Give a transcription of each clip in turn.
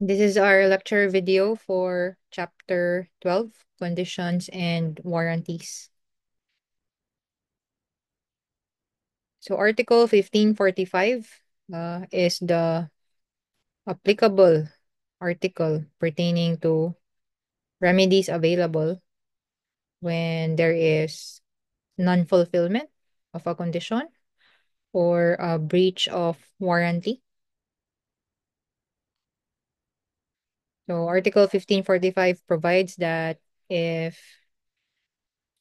This is our lecture video for Chapter 12, Conditions and Warranties. So Article 1545 is the applicable article pertaining to remedies available when there is non-fulfillment of a condition or a breach of warranty. So Article 1545 provides that if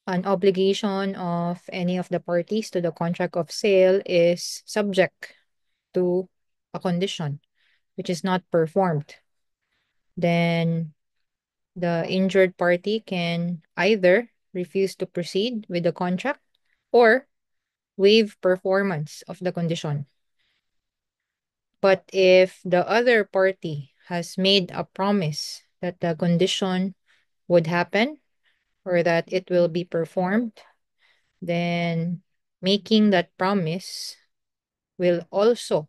an obligation of any of the parties to the contract of sale is subject to a condition which is not performed, then the injured party can either refuse to proceed with the contract or waive performance of the condition. But if the other party has made a promise that the condition would happen or that it will be performed, then making that promise will also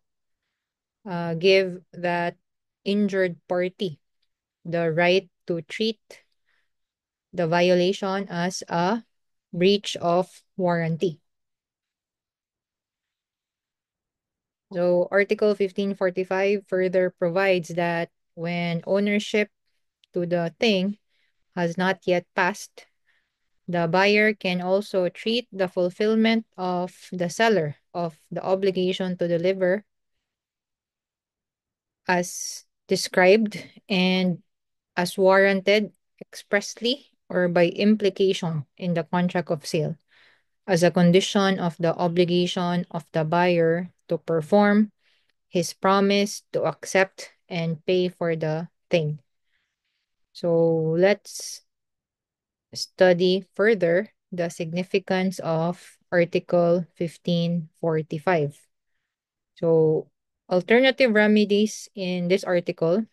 give that injured party the right to treat the violation as a breach of warranty. So Article 1545 further provides that when ownership to the thing has not yet passed, the buyer can also treat the fulfillment of the seller of the obligation to deliver as described and as warranted expressly or by implication in the contract of sale as a condition of the obligation of the buyer to perform his promise to accept and pay for the thing. So let's study further the significance of Article 1545. So alternative remedies in this article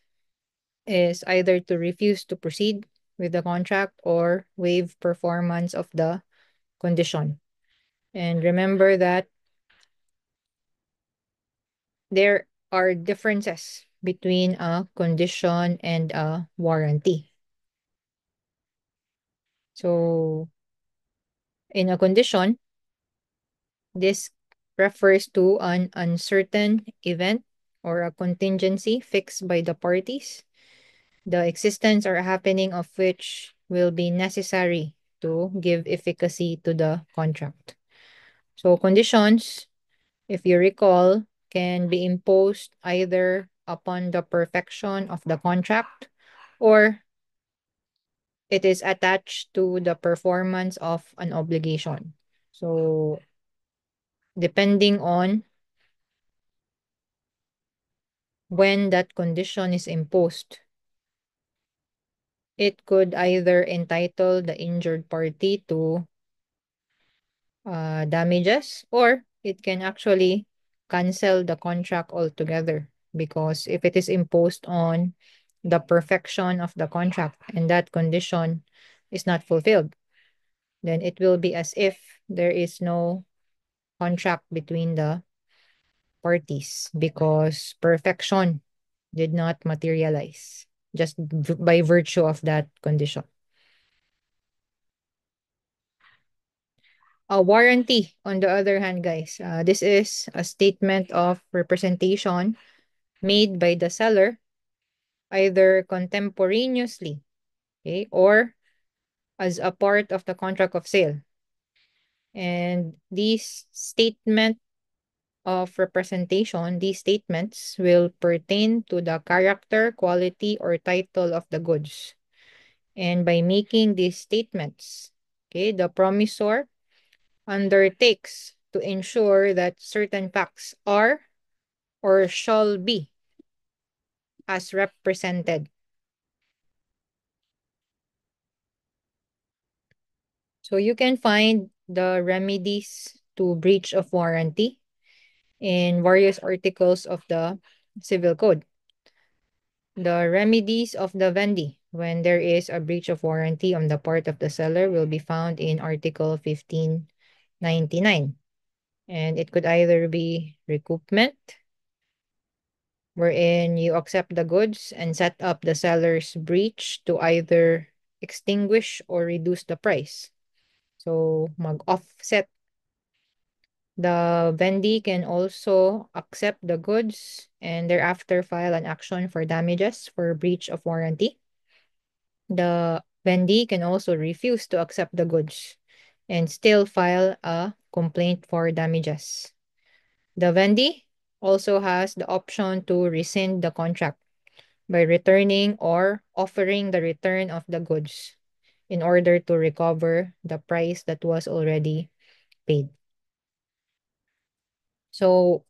is either to refuse to proceed with the contract or waive performance of the condition. And remember that there are differences between a condition and a warranty. So, in a condition, this refers to an uncertain event or a contingency fixed by the parties, the existence or happening of which will be necessary to give efficacy to the contract. So, conditions, if you recall, can be imposed either upon the perfection of the contract or it is attached to the performance of an obligation. So, depending on when that condition is imposed, it could either entitle the injured party to damages or it can actually cancel the contract altogether because if it is imposed on the perfection of the contract and that condition is not fulfilled, then it will be as if there is no contract between the parties because perfection did not materialize just by virtue of that condition. A warranty, on the other hand, guys, this is a statement of representation made by the seller either contemporaneously, okay, or as a part of the contract of sale. And these statement of representation, these statements will pertain to the character, quality, or title of the goods. And by making these statements, okay, the promisor undertakes to ensure that certain facts are or shall be as represented. So you can find the remedies to breach of warranty in various articles of the Civil Code. The remedies of the vendee when there is a breach of warranty on the part of the seller will be found in Article 1599. And it could either be recoupment, wherein you accept the goods and set up the seller's breach to either extinguish or reduce the price. So, mag-offset. The vendee can also accept the goods and thereafter file an action for damages for breach of warranty. The vendee can also refuse to accept the goods and still file a complaint for damages. The vendee also has the option to rescind the contract by returning or offering the return of the goods in order to recover the price that was already paid. So,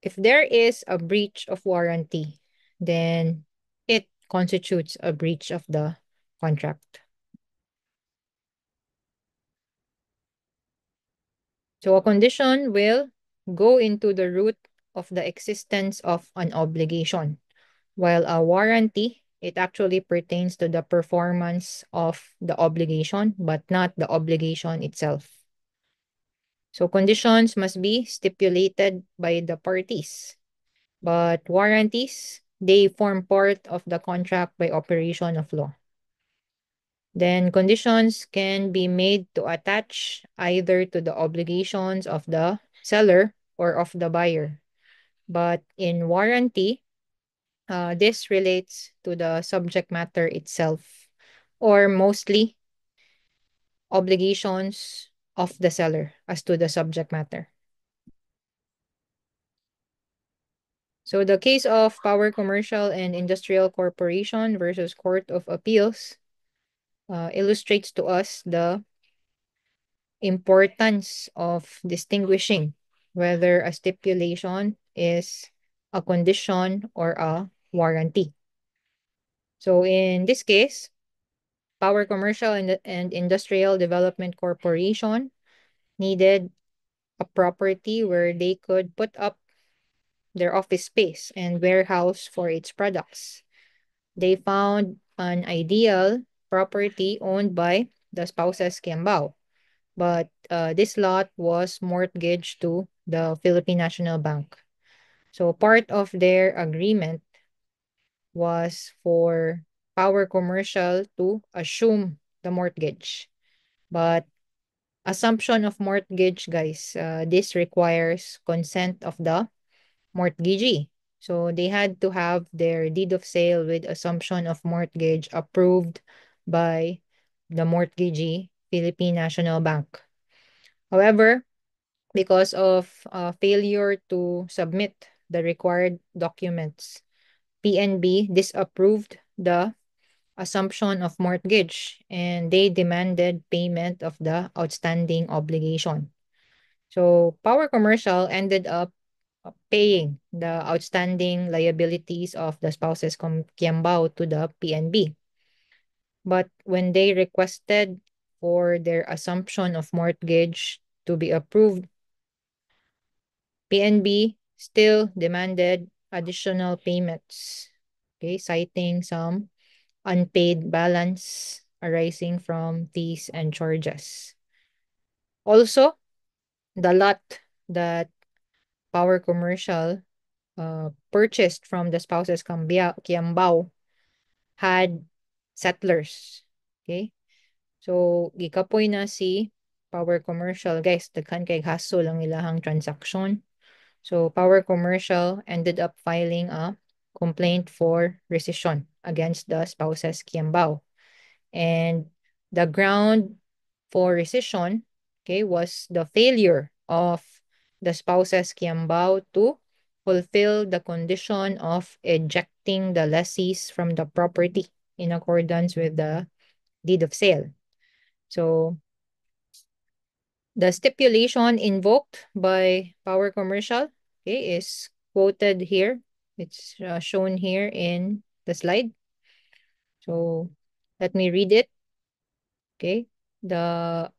if there is a breach of warranty, then it constitutes a breach of the contract. So, a condition will go into the root of the existence of an obligation, while a warranty, it actually pertains to the performance of the obligation, but not the obligation itself. So, conditions must be stipulated by the parties. But warranties, they form part of the contract by operation of law. Then conditions can be made to attach either to the obligations of the seller or of the buyer. But in warranty, this relates to the subject matter itself or mostly obligations of the seller as to the subject matter. So the case of Power Commercial and Industrial Corporation versus Court of Appeals illustrates to us the importance of distinguishing whether a stipulation is a condition or a warranty. So in this case, Power Commercial and Industrial Development Corporation needed a property where they could put up their office space and warehouse for its products. They found an ideal property owned by the spouses Kiambao, but this lot was mortgaged to the Philippine National Bank. So part of their agreement was for Power Commercial to assume the mortgage. But assumption of mortgage, guys, this requires consent of the mortgagee. So they had to have their deed of sale with assumption of mortgage approved by the mortgagee, Philippine National Bank. However, because of failure to submit the required documents, PNB disapproved the assumption of mortgage and they demanded payment of the outstanding obligation. So Power Commercial ended up paying the outstanding liabilities of the spouses Kiambao to the PNB. But when they requested for their assumption of mortgage to be approved, PNB still demanded additional payments, okay, citing some unpaid balance arising from fees and charges. Also, the lot that Power Commercial purchased from the spouses Kiambao had settlers. Okay? So, gikapoy na si Power Commercial. Guys, daghan kay hassle ang ilahang transaction. So, Power Commercial ended up filing a complaint for rescission against the spouses Kiambao. And the ground for rescission, okay, was the failure of the spouses Kiambao to fulfill the condition of ejecting the lessees from the property in accordance with the deed of sale. So the stipulation invoked by Power Commercial, okay, is quoted here. It's shown here in the slide. So let me read it. Okay. The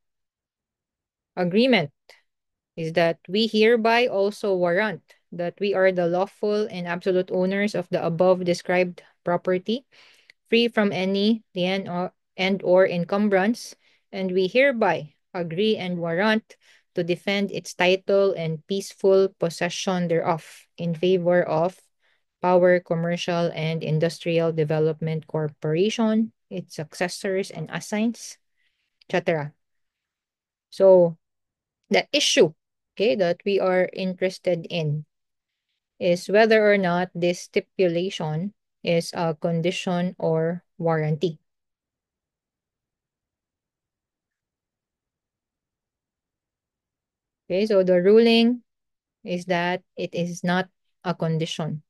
agreement is that we hereby also warrant that we are the lawful and absolute owners of the above described property, free from any lien or encumbrance, and we hereby agree and warrant to defend its title and peaceful possession thereof in favor of Power Commercial and Industrial Development Corporation, its successors and assigns, etc. So the issue, okay, that we are interested in is whether or not this stipulation is a condition or warranty. Okay, so the ruling is that it is not a condition.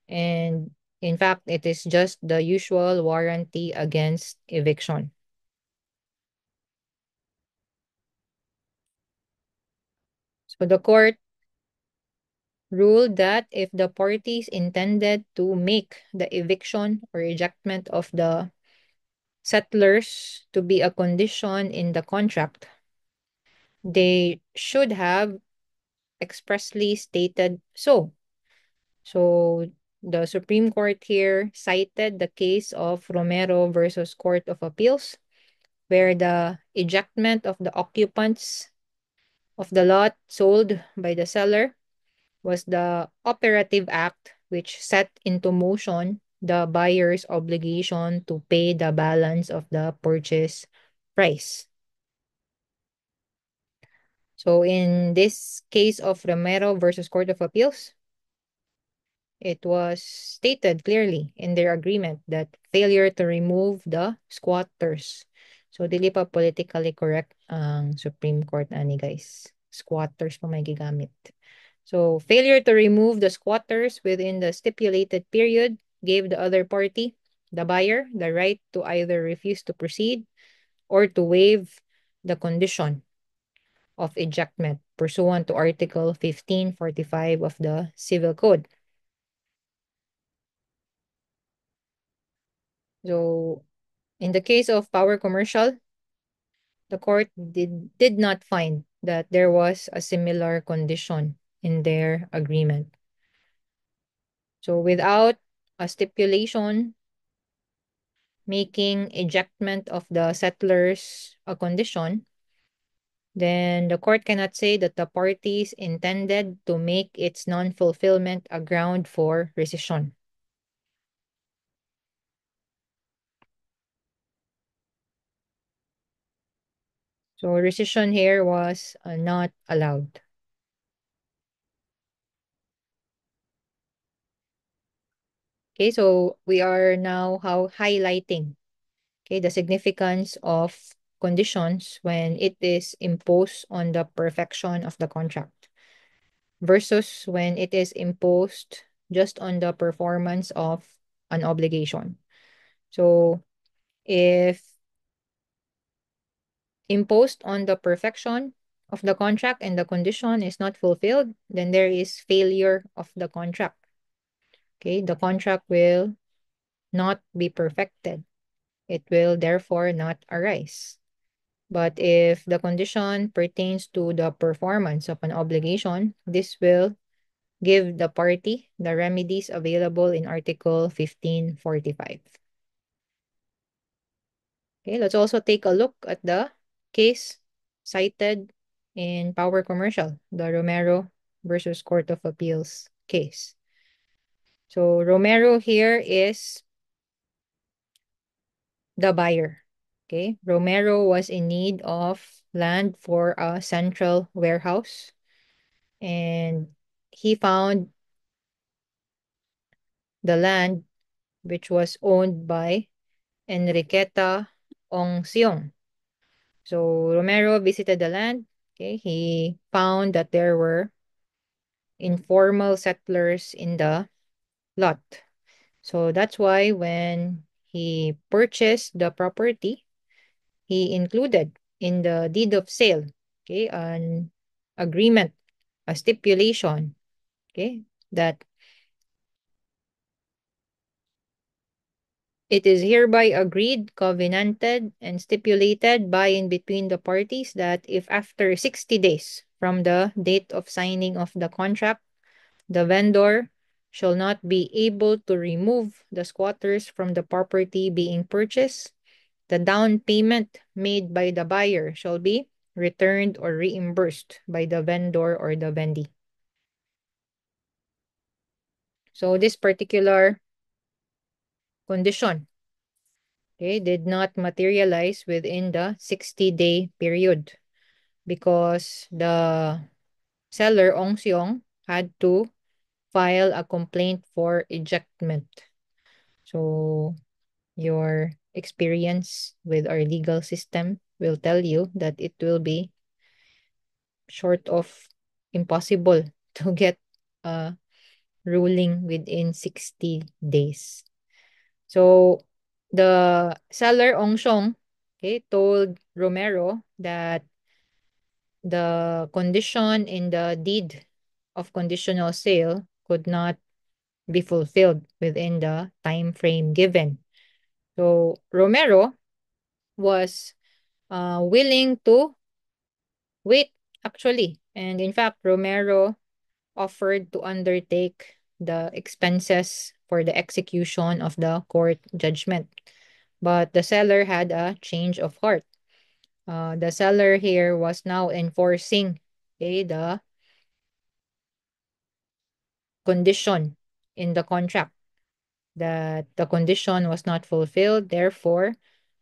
And in fact, it is just the usual warranty against eviction. So the court ruled that if the parties intended to make the eviction or ejectment of the settlers to be a condition in the contract, they should have expressly stated so. So the Supreme Court here cited the case of Romero versus Court of Appeals, where the ejectment of the occupants of the lot sold by the seller was the operative act which set into motion the buyer's obligation to pay the balance of the purchase price. So in this case of Romero versus Court of Appeals, it was stated clearly in their agreement that failure to remove the squatters. So dili pa politically correct ang Supreme Court ani guys. Squatters pa may gigamit. So failure to remove the squatters within the stipulated period gave the other party, the buyer, the right to either refuse to proceed or to waive the condition of ejectment pursuant to Article 1545 of the Civil Code. So in the case of Power Commercial, the court did not find that there was a similar condition in their agreement. So without a stipulation making ejectment of the settlers a condition, then the court cannot say that the parties intended to make its non-fulfillment a ground for rescission. So rescission here was not allowed. Okay, so we are now highlighting, okay, the significance of conditions when it is imposed on the perfection of the contract versus when it is imposed just on the performance of an obligation. So if imposed on the perfection of the contract and the condition is not fulfilled, then there is failure of the contract. Okay, the contract will not be perfected. It will therefore not arise. But if the condition pertains to the performance of an obligation, this will give the party the remedies available in Article 1545. Okay, let's also take a look at the case cited in Power Commercial, the Romero versus Court of Appeals case. So Romero here is the buyer. Okay, Romero was in need of land for a central warehouse, and he found the land which was owned by Enriqueta Ong Siong. So Romero visited the land. Okay, he found that there were informal settlers in the lot. So that's why when he purchased the property, he included in the deed of sale, okay, an agreement, a stipulation, okay, that it is hereby agreed, covenanted, and stipulated by and between the parties that if after 60 days from the date of signing of the contract, the vendor shall not be able to remove the squatters from the property being purchased, the down payment made by the buyer shall be returned or reimbursed by the vendor or the vendee. So this particular condition, okay, did not materialize within the 60-day period because the seller, Ong Seong, had to file a complaint for ejectment. So your experience with our legal system will tell you that it will be short of impossible to get a ruling within 60 days. So the seller, Ong Shong, okay, told Romero that the condition in the deed of conditional sale could not be fulfilled within the time frame given. So Romero was willing to wait, actually. And in fact, Romero offered to undertake the expenses for the execution of the court judgment. But the seller had a change of heart. The seller here was now enforcing, okay, the condition in the contract, that the condition was not fulfilled. Therefore,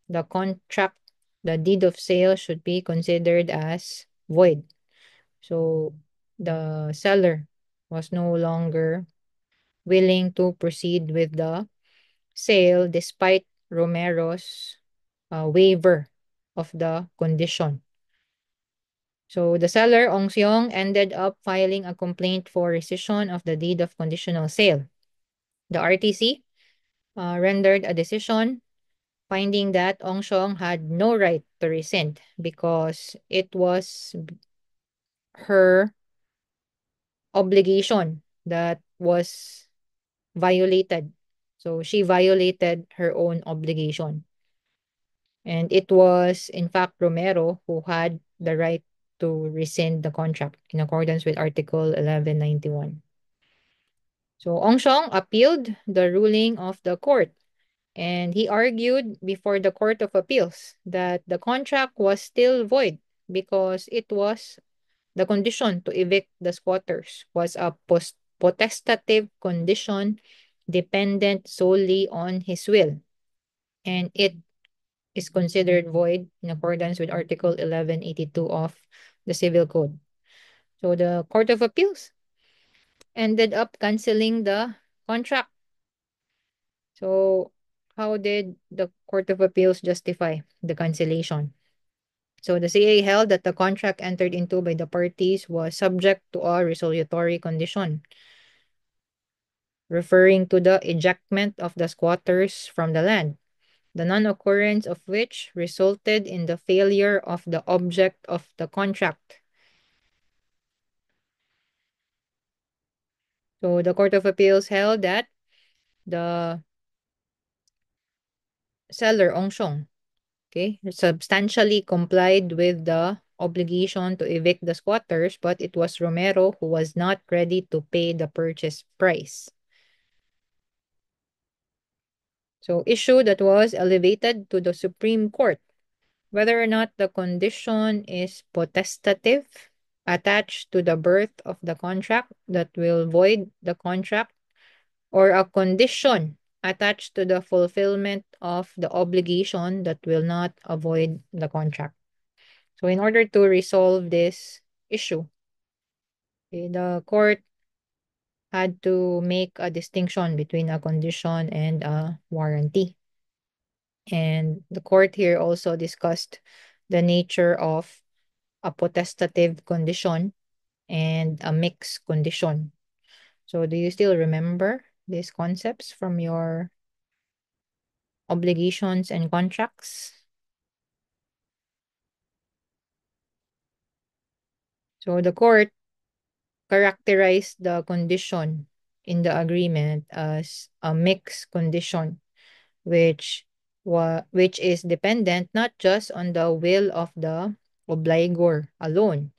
the contract, the deed of sale should be considered as void. So the seller was no longer willing to proceed with the sale despite Romero's waiver of the condition. So the seller, Ong Seong, ended up filing a complaint for rescission of the deed of conditional sale. The RTC rendered a decision finding that Ong Seong had no right to rescind because it was her obligation that was violated. So she violated her own obligation. And it was, in fact, Romero who had the right to rescind the contract in accordance with Article 1191. So Ong Shong appealed the ruling of the court, and he argued before the Court of Appeals that the contract was still void because it was the condition to evict the squatters was a potestative condition dependent solely on his will, and it is considered void in accordance with Article 1182 of the Civil Code. So the Court of Appeals ended up canceling the contract. So how did the Court of Appeals justify the cancellation? So the CA held that the contract entered into by the parties was subject to a resolutory condition, referring to the ejectment of the squatters from the land, the non-occurrence of which resulted in the failure of the object of the contract. So the Court of Appeals held that the seller, Ong Shong, okay, substantially complied with the obligation to evict the squatters, but it was Romero who was not ready to pay the purchase price. So issue that was elevated to the Supreme Court, whether or not the condition is potestative, attached to the birth of the contract that will void the contract, or a condition attached to the fulfillment of the obligation that will not avoid the contract. So in order to resolve this issue, the court had to make a distinction between a condition and a warranty. And the court here also discussed the nature of a potestative condition and a mixed condition. So do you still remember these concepts from your obligations and contracts? So the court characterized the condition in the agreement as a mixed condition, which is dependent not just on the will of the obligor alone,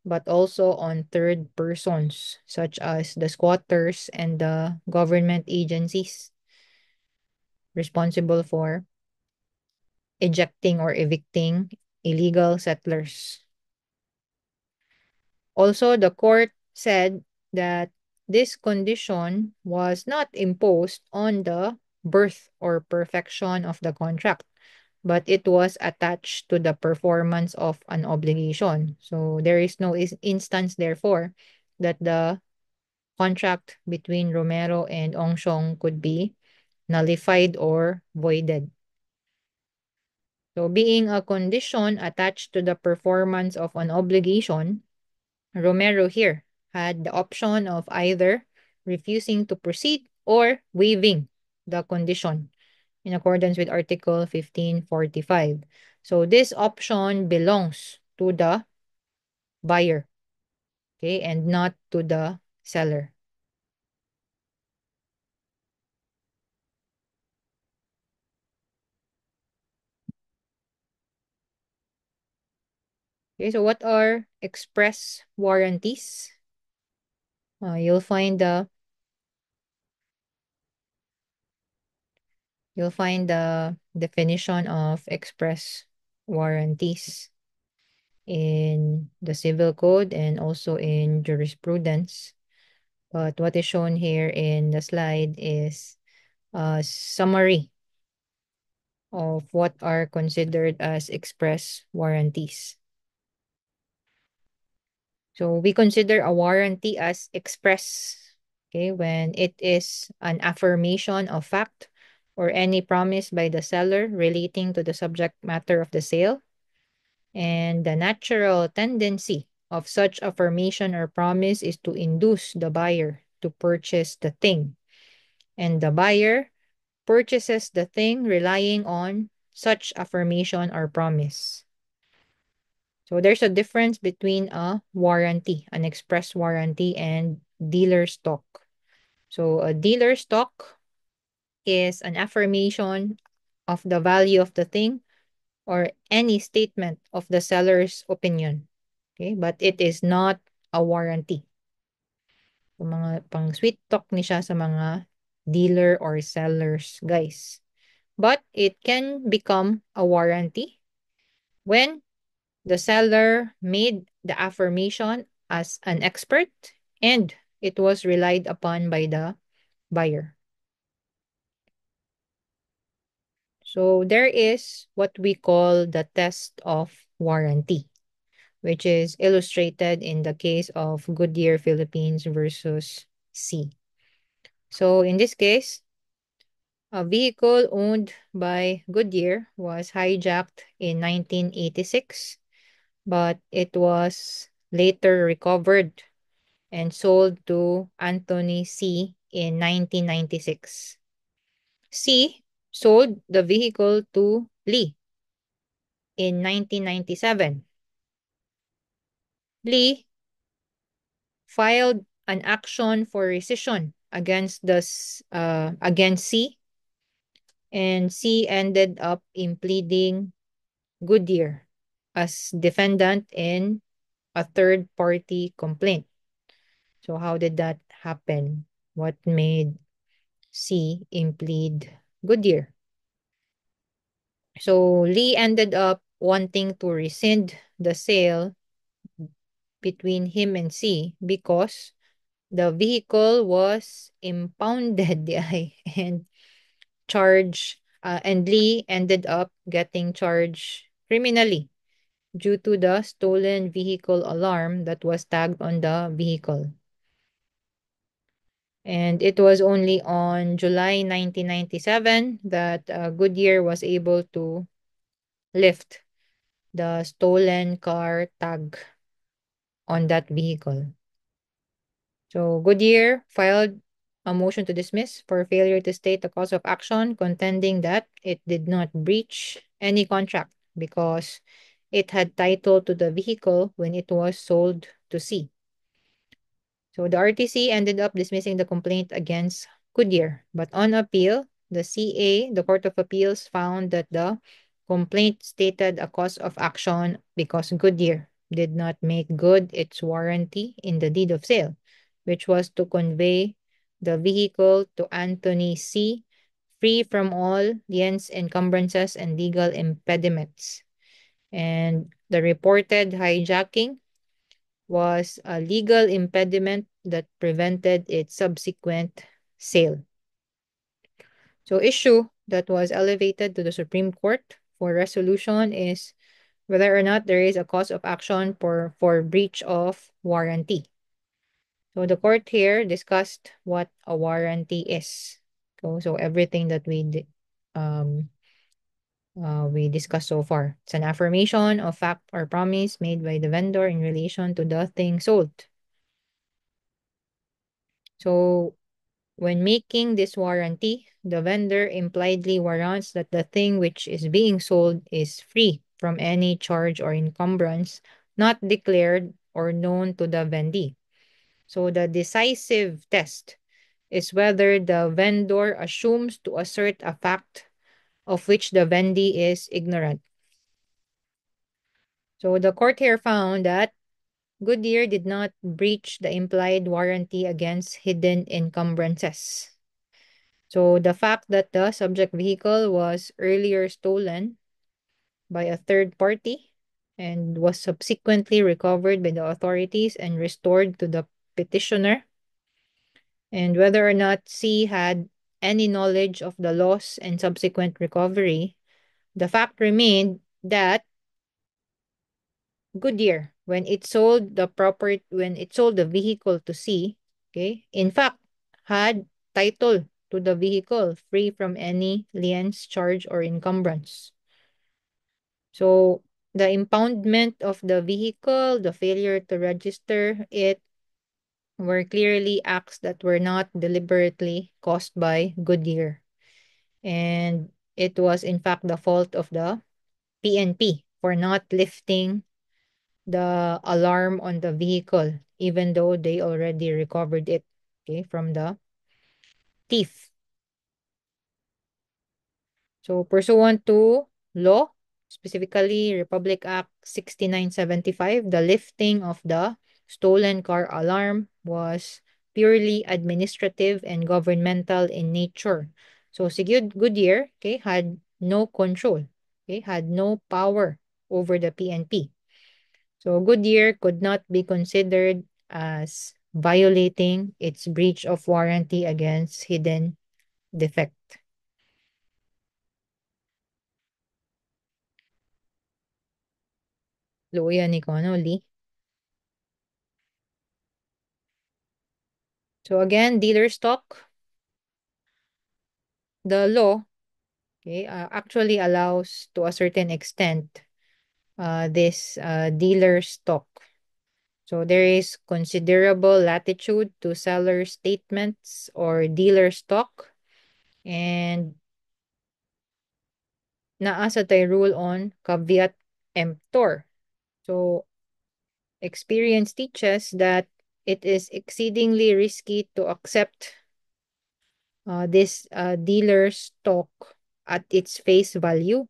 but also on third persons such as the squatters and the government agencies responsible for ejecting or evicting illegal settlers. Also, the court said that this condition was not imposed on the birth or perfection of the contract, but it was attached to the performance of an obligation. So there is no instance, therefore, that the contract between Romero and Ongshong could be nullified or voided. So being a condition attached to the performance of an obligation, Romero here had the option of either refusing to proceed or waiving the condition in accordance with Article 1545. So this option belongs to the buyer, okay, and not to the seller. Okay, so what are express warranties? You'll find the definition of express warranties in the civil code and also in jurisprudence. But what is shown here in the slide is a summary of what are considered as express warranties. So we consider a warranty as express, okay, when it is an affirmation of fact or any promise by the seller relating to the subject matter of the sale. And the natural tendency of such affirmation or promise is to induce the buyer to purchase the thing. And the buyer purchases the thing relying on such affirmation or promise. So there's a difference between a warranty, an express warranty, and dealer stock. So a dealer stock is an affirmation of the value of the thing or any statement of the seller's opinion. Okay, but it is not a warranty. So mga pang sweet talk ni siya sa mga dealer or sellers, guys. But it can become a warranty when the seller made the affirmation as an expert and it was relied upon by the buyer. So there is what we call the test of warranty, which is illustrated in the case of Goodyear Philippines versus C. So in this case, a vehicle owned by Goodyear was hijacked in 1986, but it was later recovered and sold to Anthony C. in 1996. C sold the vehicle to Lee in 1997. Lee filed an action for rescission against C, and C ended up impleading Goodyear as defendant in a third party complaint. So how did that happen? What made C implead Goodyear? So Lee ended up wanting to rescind the sale between him and C because the vehicle was impounded and and Lee ended up getting charged criminally due to the stolen vehicle alarm that was tagged on the vehicle. And it was only on July 1997 that Goodyear was able to lift the stolen car tag on that vehicle. So Goodyear filed a motion to dismiss for failure to state the cause of action, contending that it did not breach any contract because it had title to the vehicle when it was sold to C. So the RTC ended up dismissing the complaint against Goodyear. But on appeal, the CA, the Court of Appeals, found that the complaint stated a cause of action because Goodyear did not make good its warranty in the deed of sale, which was to convey the vehicle to Anthony C. free from all liens, encumbrances, and legal impediments. And the reported hijacking was a legal impediment that prevented its subsequent sale. So, issue that was elevated to the Supreme Court for resolution is whether or not there is a cause of action for breach of warranty. So, the court here discussed what a warranty is. So everything that um, we discussed so far. It's an affirmation of fact or promise made by the vendor in relation to the thing sold. So, when making this warranty, the vendor impliedly warrants that the thing which is being sold is free from any charge or encumbrance not declared or known to the vendee. So, the decisive test is whether the vendor assumes to assert a fact of which the vendee is ignorant. So, the court here found that Goodyear did not breach the implied warranty against hidden encumbrances. So the fact that the subject vehicle was earlier stolen by a third party and was subsequently recovered by the authorities and restored to the petitioner, and whether or not C had any knowledge of the loss and subsequent recovery, the fact remained that Goodyear, when it sold the vehicle to C, okay, in fact, had title to the vehicle free from any liens, charge, or encumbrance. So the impoundment of the vehicle, the failure to register it, were clearly acts that were not deliberately caused by Goodyear. And it was in fact the fault of the PNP for not lifting the alarm on the vehicle, even though they already recovered it, okay, from the thief. So, pursuant to law, specifically Republic Act 6975, the lifting of the stolen car alarm was purely administrative and governmental in nature. So, Sigurd Goodyear, okay, had no control, okay, had no power over the PNP. So Goodyear could not be considered as violating its breach of warranty against hidden defect. Luya ni Kono Lee. So again, dealer stock, the law, okay, actually allows to a certain extent this dealer stock. So there is considerable latitude to seller statements or dealer stock, and naasa tay rule on caveat emptor. So experience teaches that it is exceedingly risky to accept this dealer's stock at its face value.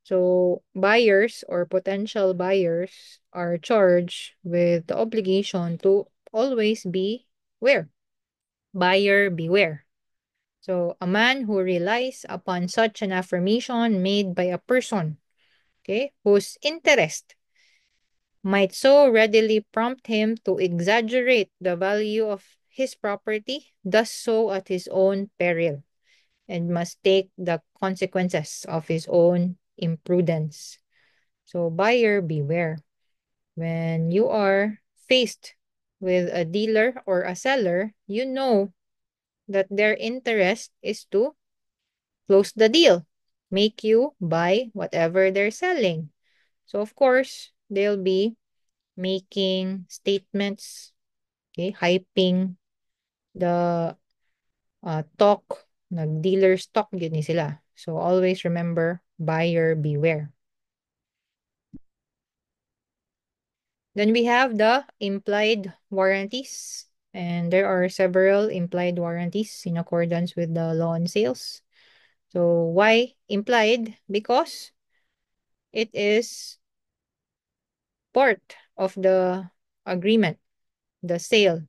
So buyers or potential buyers are charged with the obligation to always be aware. Buyer beware. So a man who relies upon such an affirmation made by a person, okay, whose interest might so readily prompt him to exaggerate the value of his property, does so at his own peril, and must take the consequences of his own imprudence. So, buyer beware. When you are faced with a dealer or a seller, you know that their interest is to close the deal, make you buy whatever they're selling. So, of course, they'll be making statements, okay, hyping the talk, nag-dealer stock yun ni sila. So always remember, buyer beware. Then we have the implied warranties. And there are several implied warranties in accordance with the law on sales. So why implied? Because it is part of the agreement, the sale,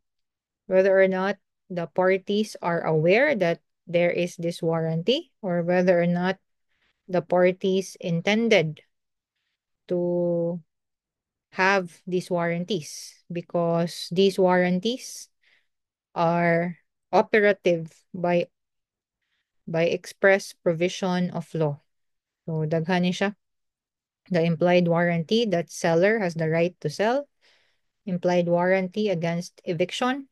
whether or not the parties are aware that there is this warranty or whether or not the parties intended to have these warranties, because these warranties are operative by express provision of law. So daghan ni siya. The implied warranty that seller has the right to sell, implied warranty against eviction,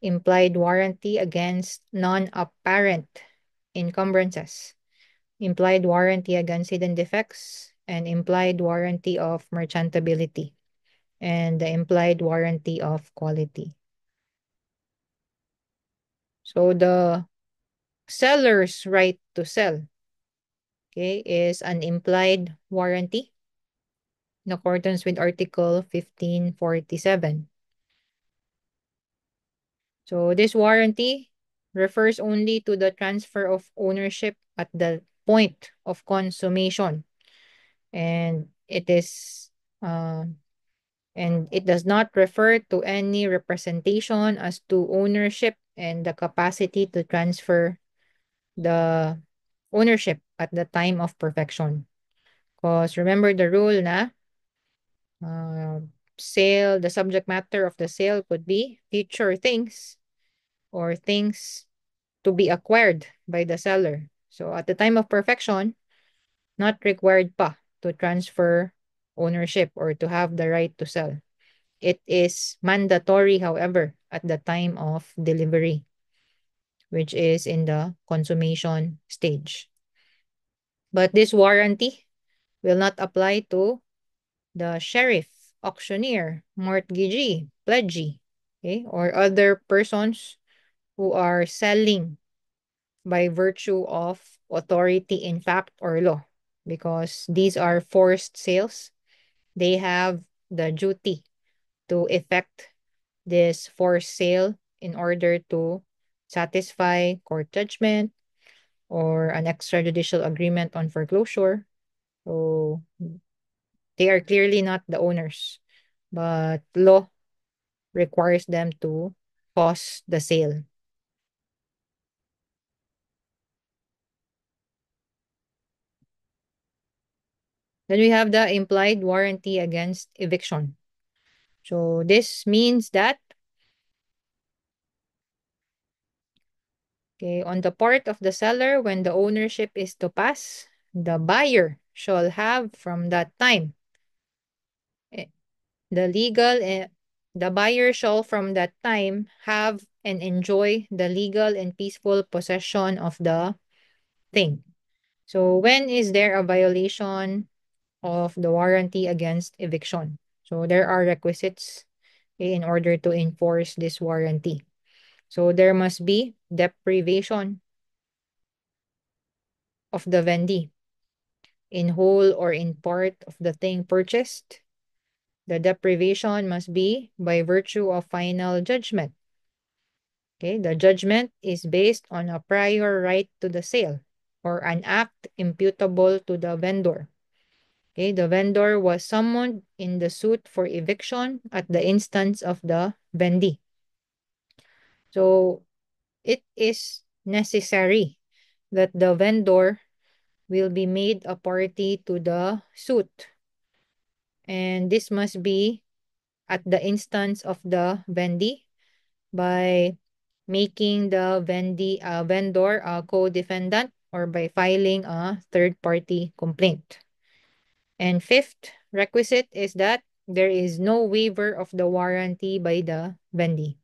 implied warranty against non-apparent encumbrances, implied warranty against hidden defects, and implied warranty of merchantability, and the implied warranty of quality. So the seller's right to sell, okay, is an implied warranty in accordance with Article 1547. So this warranty refers only to the transfer of ownership at the point of consummation, and uh, it does not refer to any representation as to ownership and the capacity to transfer the ownership at the time of perfection. Because remember the rule na uh, sale, the subject matter of the sale could be future things or things to be acquired by the seller. So at the time of perfection, not required pa to transfer ownership or to have the right to sell. It is mandatory, however, at the time of delivery, which is in the consummation stage. But this warranty will not apply to the sheriff, auctioneer, mortgagee, pledgee, okay, or other persons who are selling by virtue of authority in fact or law, because these are forced sales. They have the duty to effect this forced sale in order to satisfy court judgment or an extrajudicial agreement on foreclosure. So they are clearly not the owners, but law requires them to pause the sale. Then we have the implied warranty against eviction. So this means that, okay, on the part of the seller, when the ownership is to pass, the buyer shall have from that time eh, the legal the buyer shall from that time have and enjoy the legal and peaceful possession of the thing. So when is there a violation of the warranty against eviction? So there are requisites in order to enforce this warranty. So there must be deprivation of the vendee in whole or in part of the thing purchased. The deprivation must be by virtue of final judgment. Okay, the judgment is based on a prior right to the sale or an act imputable to the vendor. Okay, the vendor was summoned in the suit for eviction at the instance of the vendee. So it is necessary that the vendor will be made a party to the suit. And this must be at the instance of the vendee by making the vendor a co-defendant or by filing a third-party complaint. And fifth requisite is that there is no waiver of the warranty by the vendee.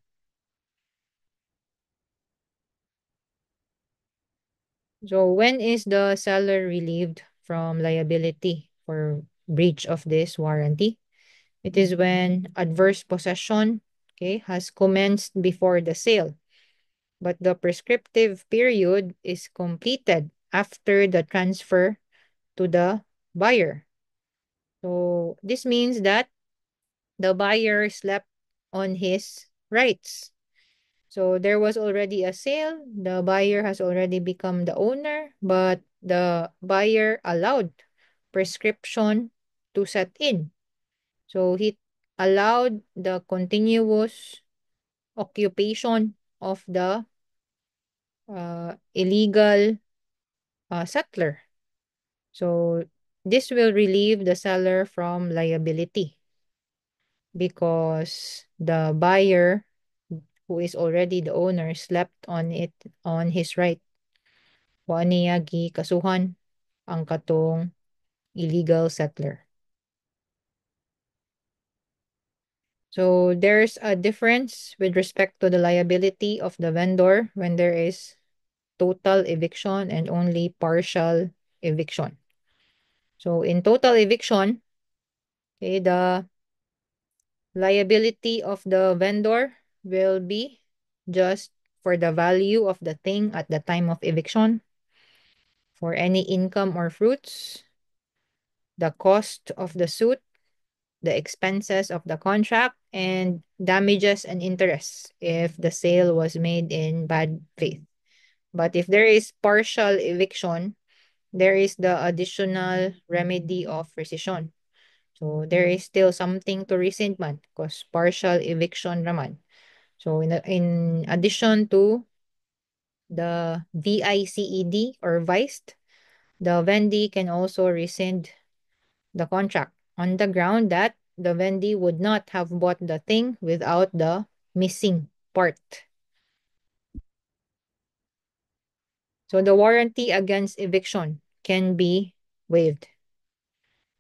So when is the seller relieved from liability for breach of this warranty? It is when adverse possession, okay, has commenced before the sale, but the prescriptive period is completed after the transfer to the buyer. So this means that the buyer slept on his rights. So there was already a sale, the buyer has already become the owner, but the buyer allowed prescription to set in. So he allowed the continuous occupation of the illegal settler. So this will relieve the seller from liability because the buyer who is already the owner, slept on it on his right. Wa niya kasuhan ang katong illegal settler. So there's a difference with respect to the liability of the vendor when there is total eviction and only partial eviction. So in total eviction, okay, the liability of the vendor will be just for the value of the thing at the time of eviction, for any income or fruits, the cost of the suit, the expenses of the contract, and damages and interest if the sale was made in bad faith. But if there is partial eviction, there is the additional remedy of rescission. So there is still something to rescind man because partial eviction raman. So in addition to the VICED or VICED, the vendee can also rescind the contract on the ground that the vendee would not have bought the thing without the missing part. So the warranty against eviction can be waived.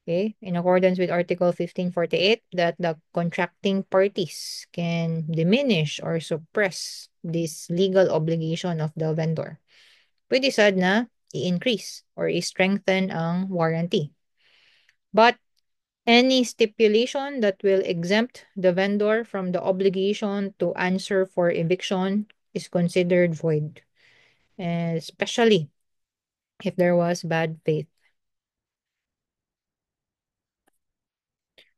Okay, in accordance with Article 1548, that the contracting parties can diminish or suppress this legal obligation of the vendor. Pwede sad na i-increase or i-strengthen ang warranty. But any stipulation that will exempt the vendor from the obligation to answer for eviction is considered void, especially if there was bad faith.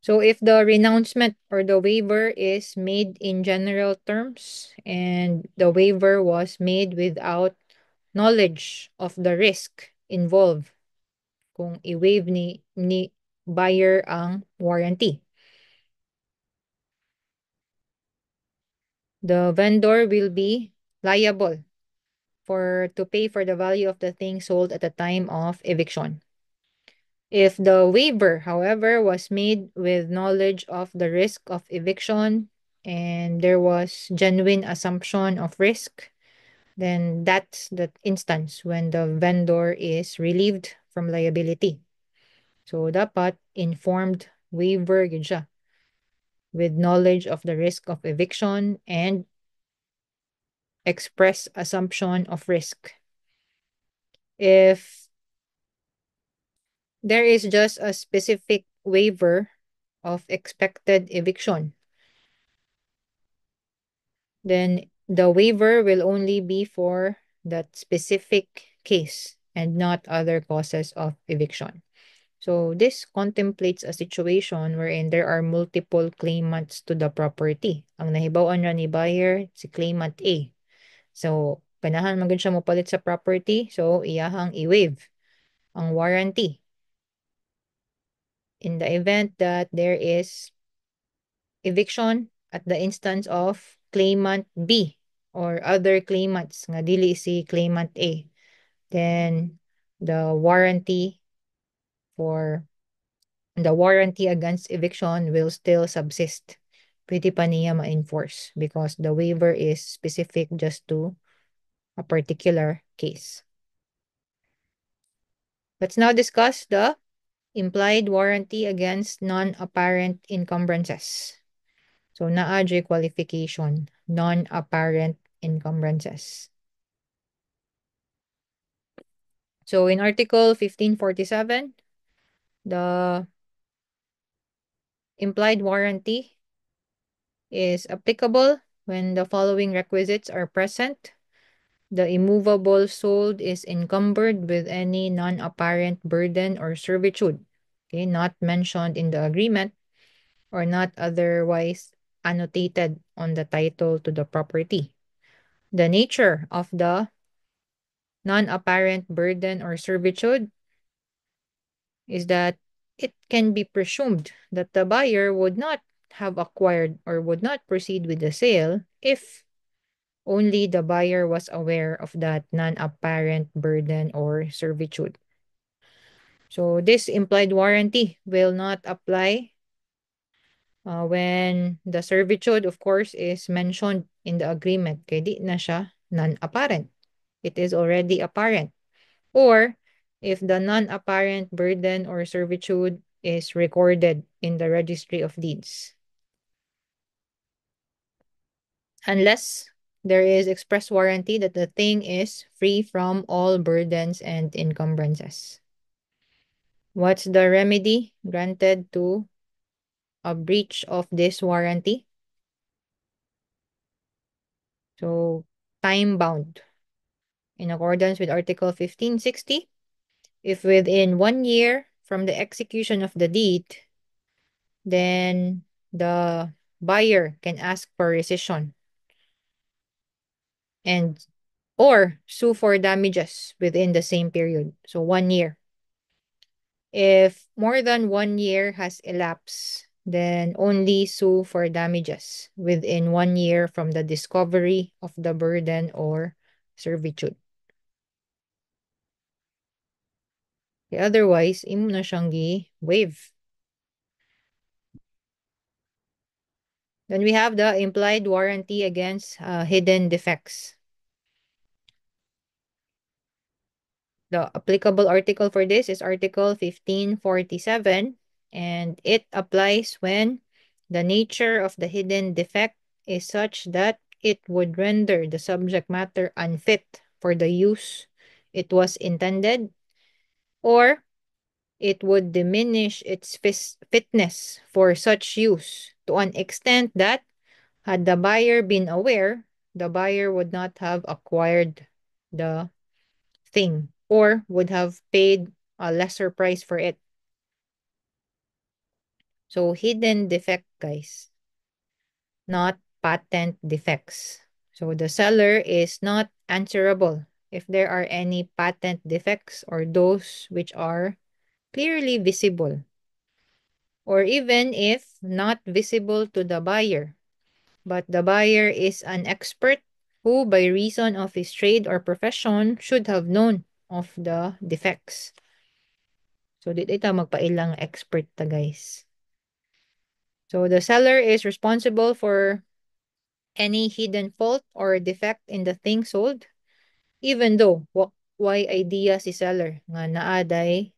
So if the renouncement or the waiver is made in general terms and the waiver was made without knowledge of the risk involved kung i-waive ni buyer ang warranty, the vendor will be liable to pay for the value of the thing sold at the time of eviction. If the waiver, however, was made with knowledge of the risk of eviction and there was genuine assumption of risk, then that's the instance when the vendor is relieved from liability. So dapat informed waiver yun siya with knowledge of the risk of eviction and express assumption of risk. If there is just a specific waiver of expected eviction, then the waiver will only be for that specific case and not other causes of eviction. So this contemplates a situation wherein there are multiple claimants to the property. Ang nahibawan ra ni buyer si claimant A. So ganahan man gud siya mopalit sa property, so iyahang i-waive ang warranty in the event that there is eviction at the instance of claimant B or other claimants nga dili si claimant A, then the warranty against eviction will still subsist. Pwede pa niya ma-enforce because the waiver is specific just to a particular case. Let's now discuss the implied warranty against non-apparent encumbrances. So naa qualification, non-apparent encumbrances. So in Article 1547, the implied warranty is applicable when the following requisites are present. The immovable sold is encumbered with any non-apparent burden or servitude, okay, not mentioned in the agreement or not otherwise annotated on the title to the property. The nature of the non-apparent burden or servitude is that it can be presumed that the buyer would not have acquired or would not proceed with the sale if only the buyer was aware of that non-apparent burden or servitude. So this implied warranty will not apply When the servitude, of course, is mentioned in the agreement, kaya di na siya non-apparent. It is already apparent. Or if the non-apparent burden or servitude is recorded in the registry of deeds. Unless there is express warranty that the thing is free from all burdens and encumbrances. What's the remedy granted to a breach of this warranty? So, time bound. In accordance with Article 1560, if within 1 year from the execution of the deed, then the buyer can ask for rescission and or sue for damages within the same period. So 1 year. If more than 1 year has elapsed, then only sue for damages within 1 year from the discovery of the burden or servitude. Otherwise, imo na siyang gi-waive. Then we have the implied warranty against hidden defects. The applicable article for this is Article 1547, and it applies when the nature of the hidden defect is such that it would render the subject matter unfit for the use it was intended, or it would diminish its fitness for such use to an extent that, had the buyer been aware, the buyer would not have acquired the thing or would have paid a lesser price for it. So, hidden defect, guys, not patent defects. So, the seller is not answerable if there are any patent defects or those which are clearly visible, or even if not visible to the buyer, but the buyer is an expert who, by reason of his trade or profession, should have known of the defects. So, dito ita magpailang expert ta, guys. So, the seller is responsible for any hidden fault or defect in the thing sold, even though why idea si seller nga naaday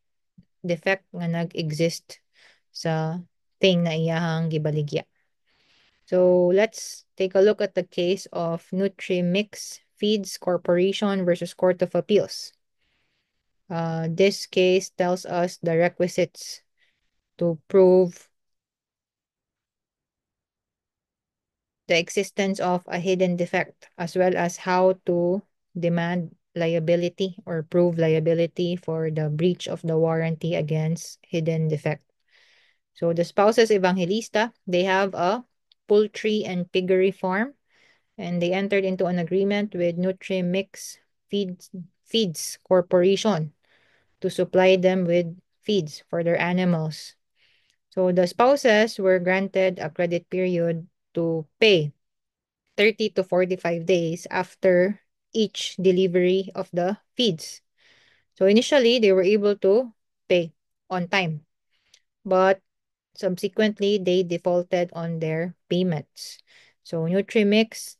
defect nga nag-exist sa thing na iyahang gibaligya. So, let's take a look at the case of Nutrimix Feeds Corporation versus Court of Appeals. This case tells us the requisites to prove the existence of a hidden defect, as well as how to demand liability or prove liability for the breach of the warranty against hidden defect. So the spouses Evangelista, they have a poultry and piggery farm, and they entered into an agreement with Nutrimix Feeds Corporation to supply them with feeds for their animals. So the spouses were granted a credit period to pay 30 to 45 days after each delivery of the feeds. So initially, they were able to pay on time, but subsequently, they defaulted on their payments. So Nutrimix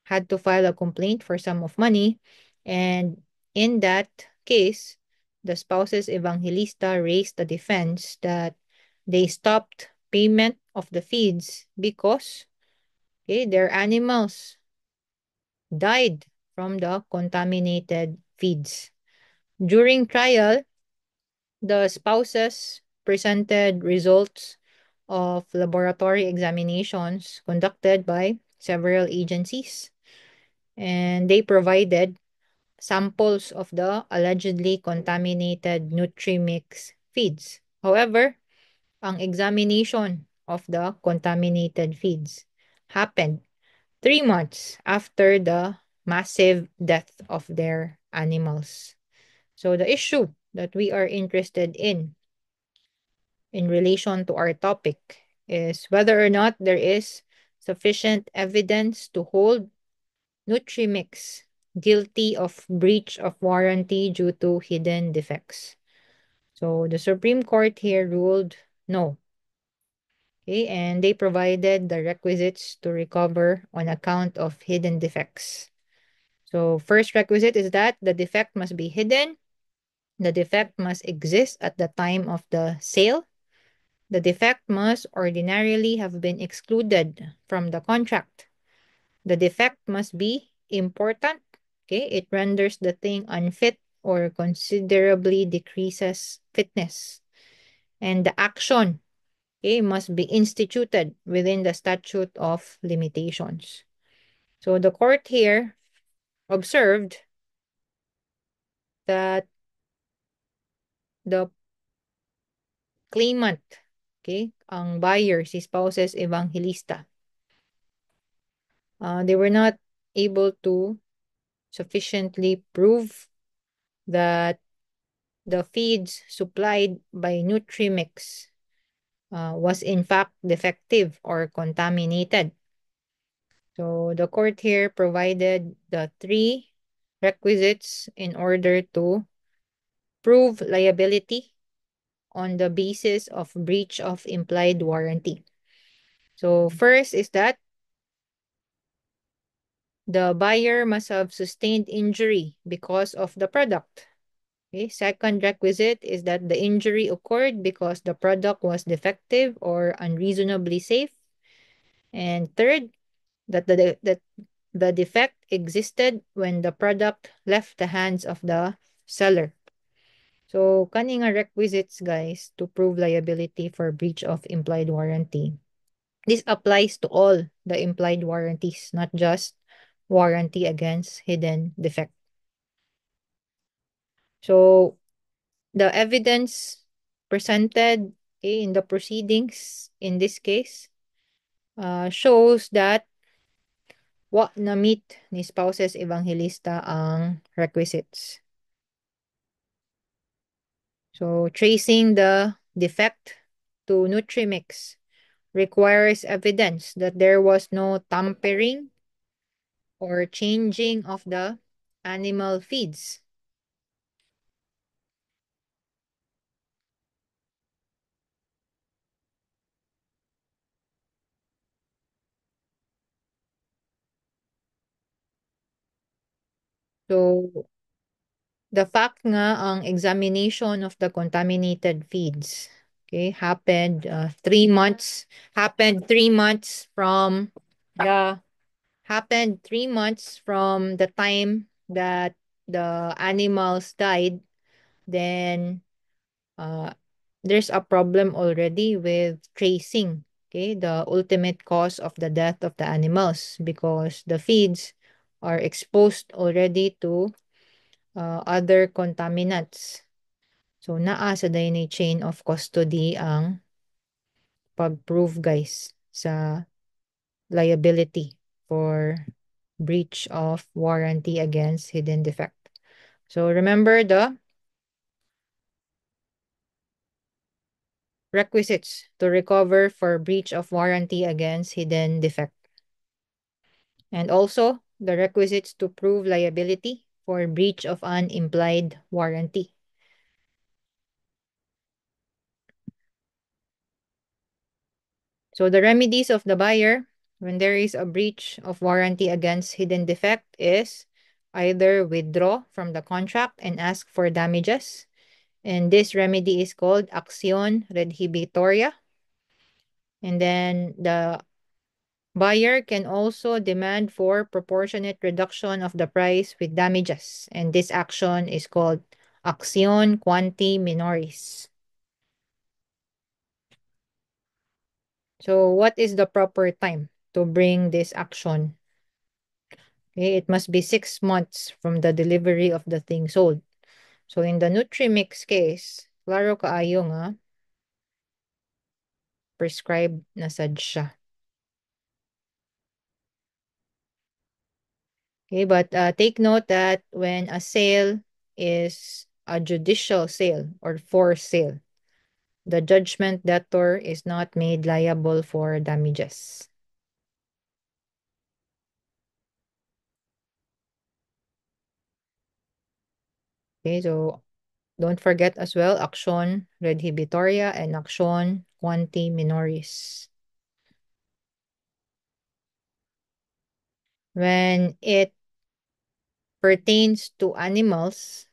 had to file a complaint for sum of money, and in that case, the spouses Evangelista raised the defense that they stopped payment of the feeds because their animals died from the contaminated feeds. During trial, the spouses presented results of laboratory examinations conducted by several agencies, and they provided samples of the allegedly contaminated Nutrimix feeds. However, ang examination of the contaminated feeds happened 3 months after the massive death of their animals. So the issue that we are interested in relation to our topic is whether or not there is sufficient evidence to hold Nutrimix guilty of breach of warranty due to hidden defects. So the Supreme Court here ruled no. Okay, and they provided the requisites to recover on account of hidden defects. So first requisite is that the defect must be hidden. The defect must exist at the time of the sale. The defect must ordinarily have been excluded from the contract. The defect must be important. Okay, it renders the thing unfit or considerably decreases fitness. And the action, okay, must be instituted within the statute of limitations. So the court here observed that the claimant, okay, ang buyer, si Spouses Evangelista, they were not able to sufficiently prove that the feeds supplied by Nutrimix was in fact defective or contaminated. So the court here provided the three requisites in order to prove liability on the basis of breach of implied warranty. So first is that the buyer must have sustained injury because of the product. Okay. Second requisite is that the injury occurred because the product was defective or unreasonably safe. And third, that the defect existed when the product left the hands of the seller. So, kani nga requisites, guys, to prove liability for breach of implied warranty. This applies to all the implied warranties, not just warranty against hidden defect. So, the evidence presented in the proceedings in this case shows that wa na-meet ni Spouses Evangelista ang requisites. So, tracing the defect to Nutrimix requires evidence that there was no tampering or changing of the animal feeds. So, the fact nga ang examination of the contaminated feeds, okay, happened 3 months the happened 3 months from the time that the animals died, then uh, there's a problem already with tracing, okay, the ultimate cause of the death of the animals because the feeds are exposed already to other contaminants. So, naa sa DNA chain of custody ang pag-prove, guys, sa liability for breach of warranty against hidden defect. So, remember the requisites to recover for breach of warranty against hidden defect. And also, the requisites to prove liability for breach of an implied warranty. So the remedies of the buyer when there is a breach of warranty against hidden defect is either withdraw from the contract and ask for damages. And this remedy is called acción redhibitoria. And then the buyer can also demand for proportionate reduction of the price with damages. And this action is called acción quanti minoris. So what is the proper time to bring this action? Okay, it must be 6 months from the delivery of the thing sold. So in the Nutrimix case, klaro kaayo nga prescribed na sad siya. Okay, but take note that when a sale is a judicial sale or forced sale, the judgment debtor is not made liable for damages. Okay, so don't forget as well, action redhibitoria and action quanti minoris. When it pertains to animals,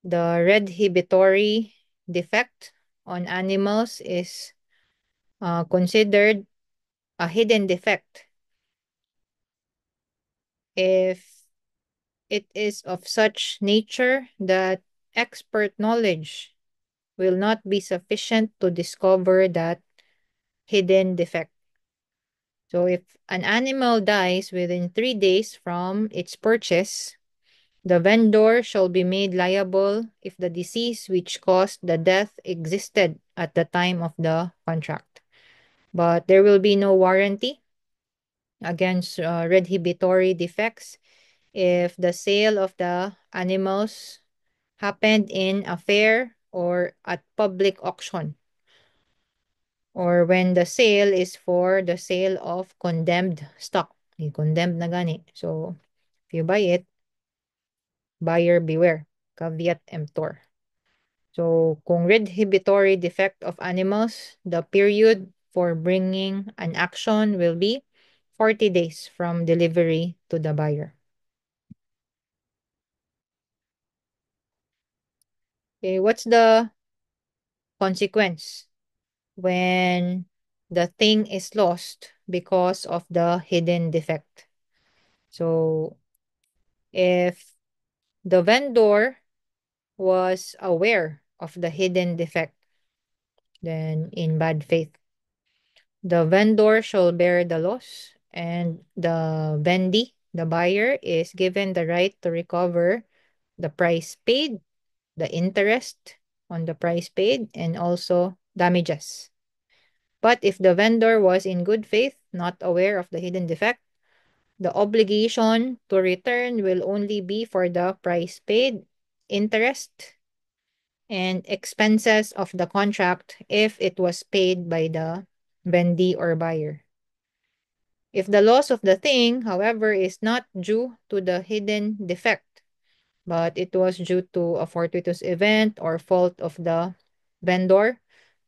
the redhibitory defect on animals is considered a hidden defect if it is of such nature that expert knowledge will not be sufficient to discover that hidden defect. So, if an animal dies within 3 days from its purchase, the vendor shall be made liable if the disease which caused the death existed at the time of the contract. But there will be no warranty against redhibitory defects if the sale of the animals happened in a fair or at public auction, or when the sale is for the sale of condemned stock. Condemned na gani. So, if you buy it, buyer beware. Caveat emptor. So, kung redhibitory defect of animals, the period for bringing an action will be 40 days from delivery to the buyer. Okay, what's the consequence when the thing is lost because of the hidden defect? So, if the vendor was aware of the hidden defect, then in bad faith, the vendor shall bear the loss, and the vendee, the buyer, is given the right to recover the price paid, the interest on the price paid, and also damages. But if the vendor was in good faith, not aware of the hidden defect, the obligation to return will only be for the price paid, interest, and expenses of the contract if it was paid by the vendee or buyer. If the loss of the thing, however, is not due to the hidden defect, but it was due to a fortuitous event or fault of the vendor,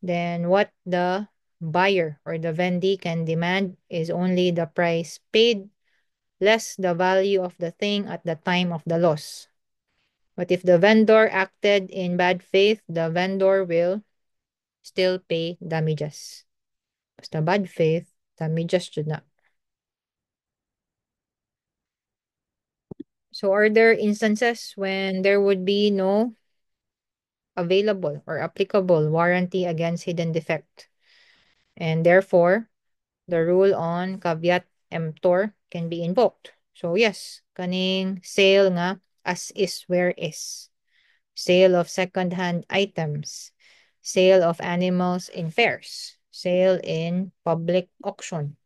then what the buyer or the vendee can demand is only the price paid less the value of the thing at the time of the loss. But if the vendor acted in bad faith, the vendor will still pay damages. Basta bad faith, damages should not. So are there instances when there would be no available or applicable warranty against hidden defect? And therefore, the rule on caveat emptor can be invoked. So yes, kaning sale nga as is where is. Sale of second-hand items. Sale of animals in fairs. Sale in public auction.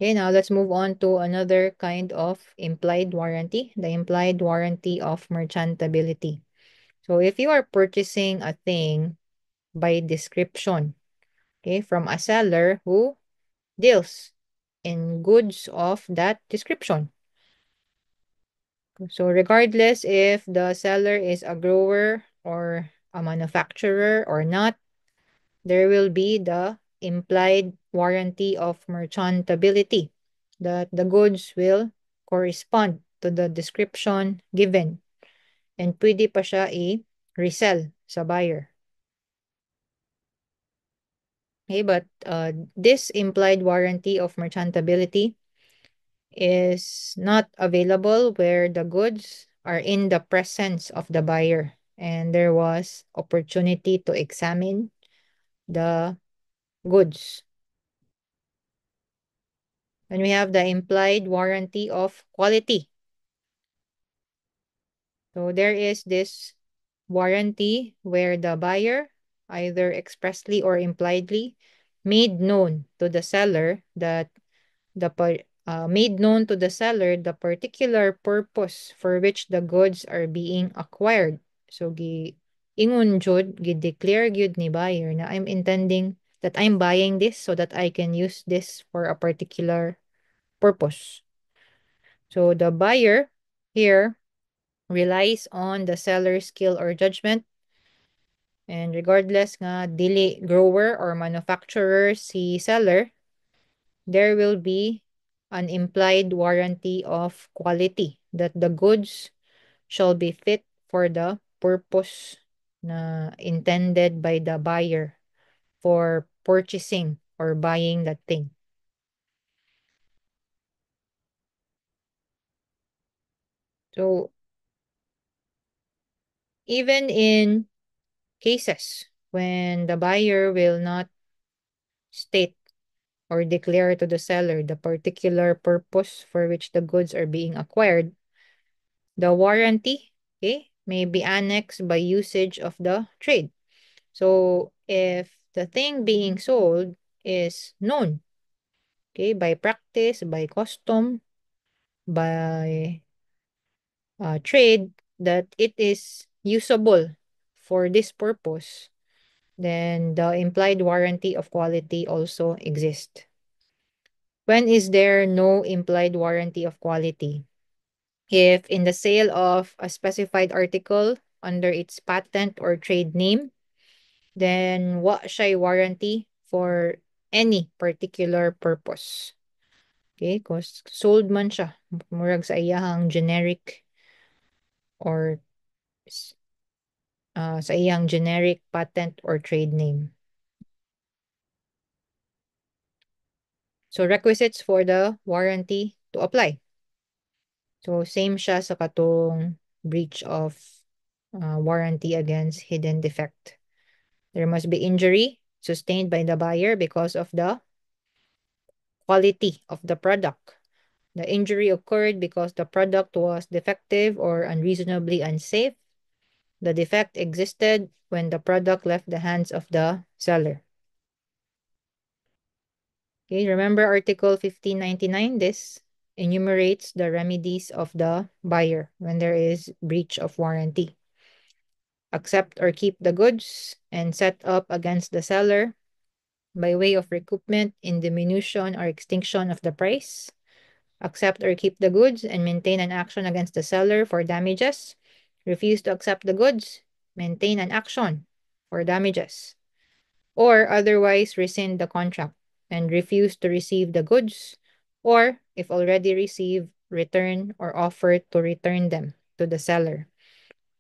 Okay, now let's move on to another kind of implied warranty, the implied warranty of merchantability. So if you are purchasing a thing by description, okay, from a seller who deals in goods of that description. So regardless if the seller is a grower or a manufacturer or not, there will be the implied warranty of merchantability that the goods will correspond to the description given and pwede pa siya i-resell sa buyer. Okay, but this implied warranty of merchantability is not available where the goods are in the presence of the buyer and there was opportunity to examine the goods. And we have the implied warranty of quality. So there is this warranty where the buyer, either expressly or impliedly, made known to the seller that made known to the seller the particular purpose for which the goods are being acquired. So ingon jud gi-declare gyud ni buyer na I'm intending that I'm buying this so that I can use this for a particular purpose. So the buyer here relies on the seller's skill or judgment And regardless nga dili grower or manufacturer si seller, there will be an implied warranty of quality that the goods shall be fit for the purpose na intended by the buyer for purchasing or buying that thing. So even in cases when the buyer will not state or declare to the seller the particular purpose for which the goods are being acquired, the warranty, okay, may be annexed by usage of the trade. So if the thing being sold is known, okay, by practice, by custom, by trade, that it is usable for this purpose, then the implied warranty of quality also exists. When is there no implied warranty of quality? If in the sale of a specified article under its patent or trade name, then wa siya warranty for any particular purpose. Okay, cause sold man siya. Murag sa iyahang generic or sa iyang generic patent or trade name. So requisites for the warranty to apply. So same siya sa katong breach of warranty against hidden defect. There must be injury sustained by the buyer because of the quality of the product. The injury occurred because the product was defective or unreasonably unsafe. The defect existed when the product left the hands of the seller. Okay, remember Article 1599? This enumerates the remedies of the buyer when there is breach of warranty. Accept or keep the goods and set up against the seller by way of recoupment in diminution or extinction of the price. Accept or keep the goods and maintain an action against the seller for damages. Refuse to accept the goods, maintain an action for damages, or otherwise rescind the contract and refuse to receive the goods, or if already received, return or offer to return them to the seller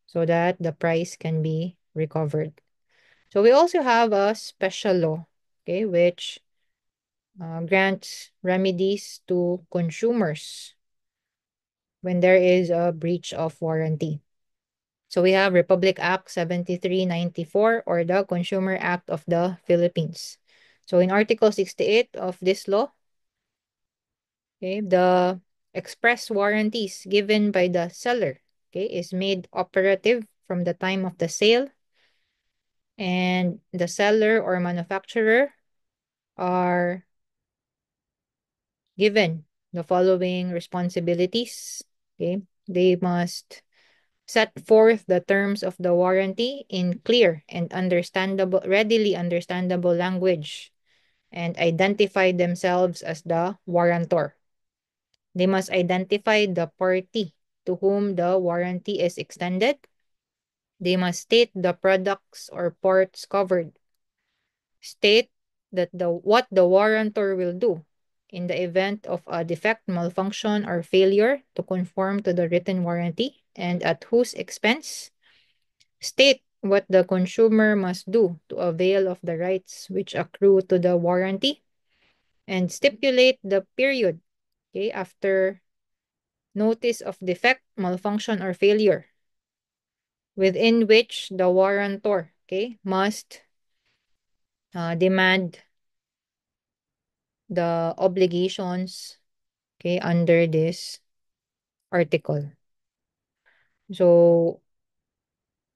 so that the price can be recovered. So we also have a special law, okay, which grants remedies to consumers when there is a breach of warranty. So we have Republic Act 7394 or the Consumer Act of the Philippines. So in Article 68 of this law, okay, the express warranties given by the seller, okay, is made operative from the time of the sale, and the seller or manufacturer are given the following responsibilities. Okay, they must set forth the terms of the warranty in clear and understandable, readily understandable language, and identify themselves as the warrantor. They must identify the party to whom the warranty is extended. They must state the products or parts covered. State that what the warrantor will do in the event of a defect, malfunction, or failure to conform to the written warranty and at whose expense. State what the consumer must do to avail of the rights which accrue to the warranty, and stipulate the period, okay, after notice of defect, malfunction, or failure within which the warrantor, okay, must demand the obligations, okay, under this article. So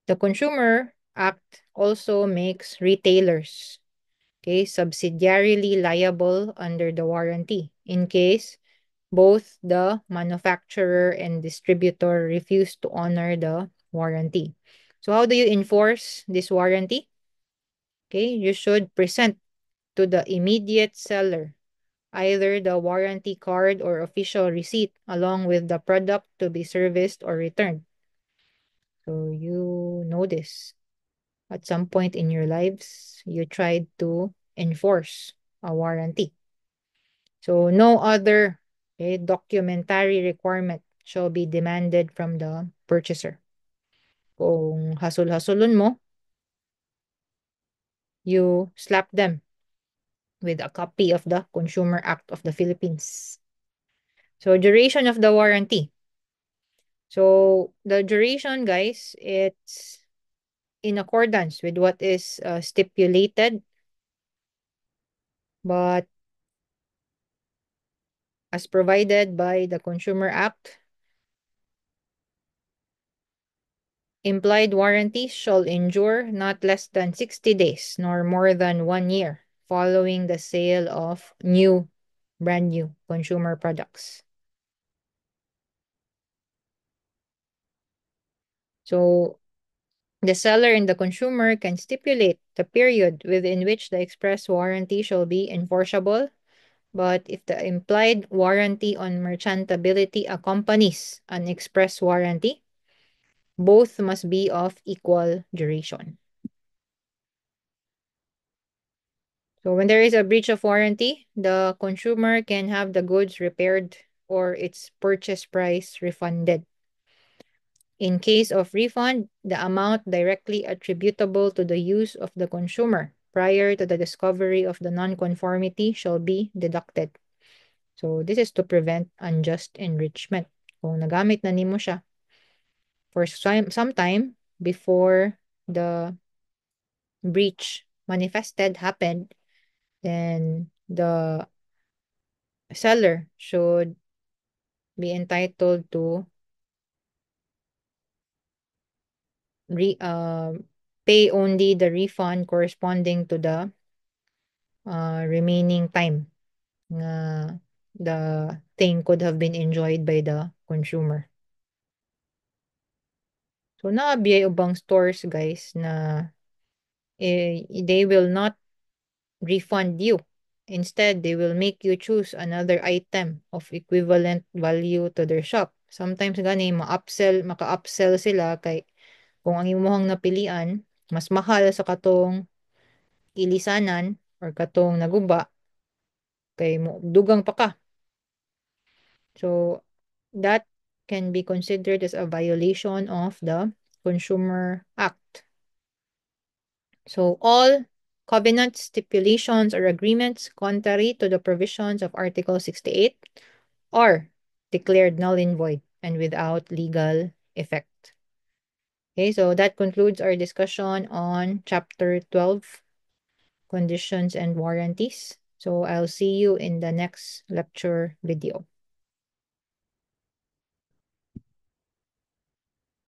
the Consumer Act also makes retailers, okay, subsidiarily liable under the warranty in case both the manufacturer and distributor refuse to honor the warranty. So how do you enforce this warranty? Okay, you should present to the immediate seller either the warranty card or official receipt along with the product to be serviced or returned. So you know this. at some point in your lives, you tried to enforce a warranty. So no other documentary requirement shall be demanded from the purchaser. Kung hasol-hasolon mo, you slap them with a copy of the Consumer Act of the Philippines. So duration of the warranty. So the duration, guys, it's in accordance with what is stipulated, but as provided by the Consumer Act, implied warranty shall endure not less than 60 days nor more than 1 year following the sale of brand new consumer products. So the seller and the consumer can stipulate the period within which the express warranty shall be enforceable. But if the implied warranty on merchantability accompanies an express warranty, both must be of equal duration. So when there is a breach of warranty, the consumer can have the goods repaired or its purchase price refunded. In case of refund, the amount directly attributable to the use of the consumer prior to the discovery of the nonconformity shall be deducted. So this is to prevent unjust enrichment. Kung nagamit na nimo siya for some time before the breach happened, then the seller should be entitled to re pay only the refund corresponding to the remaining time nga the thing could have been enjoyed by the consumer. So naabiyay ubang stores, guys, na they will not refund you. Instead, they will make you choose another item of equivalent value to their shop. Sometimes gani maka-upsell sila kay kung ang imong napilian mas mahal sa katong ilisanan or katong naguba kay mo dugang pa ka. So that can be considered as a violation of the Consumer Act. So all covenant stipulations or agreements contrary to the provisions of Article 68 are declared null and void and without legal effect. Okay, so that concludes our discussion on Chapter 12, Conditions and Warranties. So I'll see you in the next lecture video.